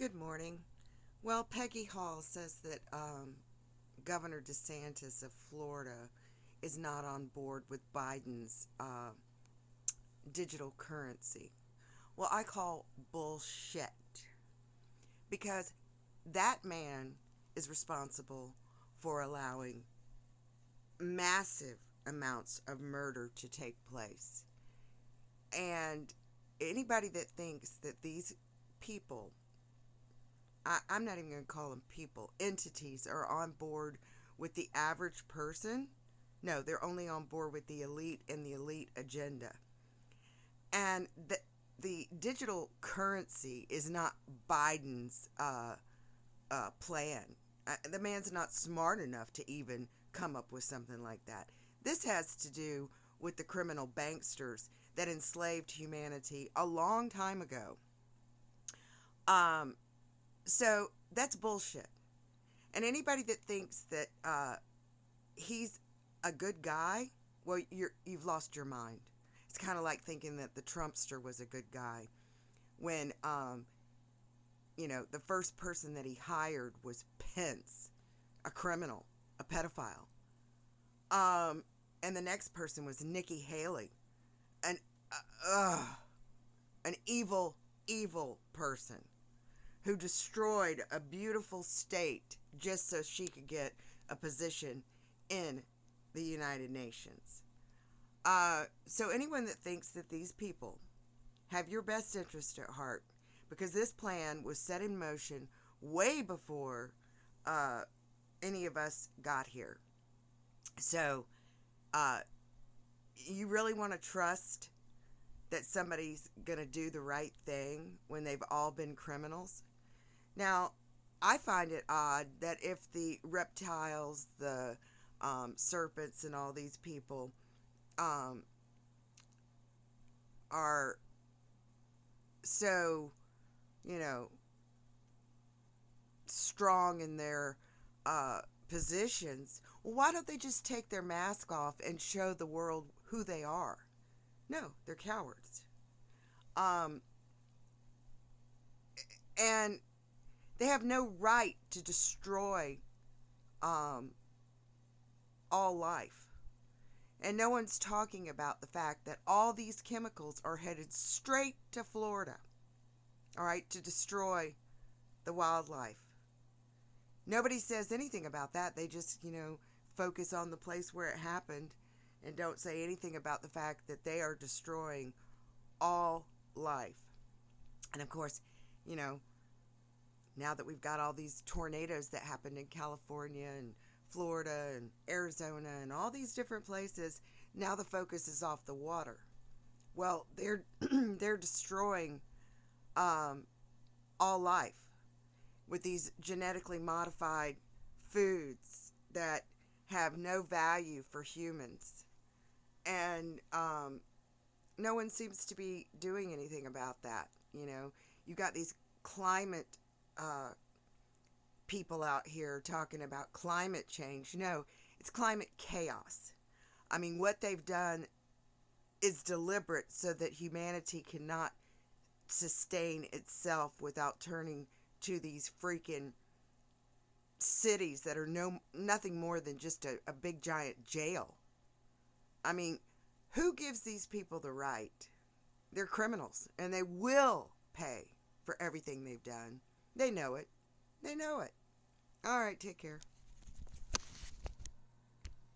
Good morning. Well, Peggy Hall says that Governor DeSantis of Florida is not on board with Biden's digital currency. Well, I call bullshit because that man is responsible for allowing massive amounts of murder to take place. And anybody that thinks that these people, I'm not even going to call them people, entities are on board with the average person. No, they're only on board with the elite and the elite agenda. And the digital currency is not Biden's plan. The man's not smart enough to even come up with something like that. This has to do with the criminal banksters that enslaved humanity a long time ago. So that's bullshit. And anybody that thinks that he's a good guy, well, you've lost your mind. It's kind of like thinking that the Trumpster was a good guy when, the first person that he hired was Pence, a criminal, a pedophile. And the next person was Nikki Haley, an, an evil, evil person who destroyed a beautiful state just so she could get a position in the United Nations. So anyone that thinks that these people have your best interest at heart, because this plan was set in motion way before any of us got here. So you really want to trust that somebody's going to do the right thing when they've all been criminals? Now, I find it odd that if the reptiles, the serpents, and all these people are so, strong in their positions, well, why don't they just take their mask off and show the world who they are? No, they're cowards. And they have no right to destroy all life. And no one's talking about the fact that all these chemicals are headed straight to Florida, all right, to destroy the wildlife. Nobody says anything about that. They just, focus on the place where it happened and don't say anything about the fact that they are destroying all life. And of course, now that we've got all these tornadoes that happened in California and Florida and Arizona and all these different places, now the focus is off the water. Well, they're they're destroying all life with these genetically modified foods that have no value for humans. And no one seems to be doing anything about that. You got these climate people out here talking about climate change. No, it's climate chaos. I mean, what they've done is deliberate so that humanity cannot sustain itself without turning to these freaking cities that are nothing more than just a big giant jail. I mean, who gives these people the right? They're criminals, and they will pay for everything they've done. They know it. They know it. All right, take care.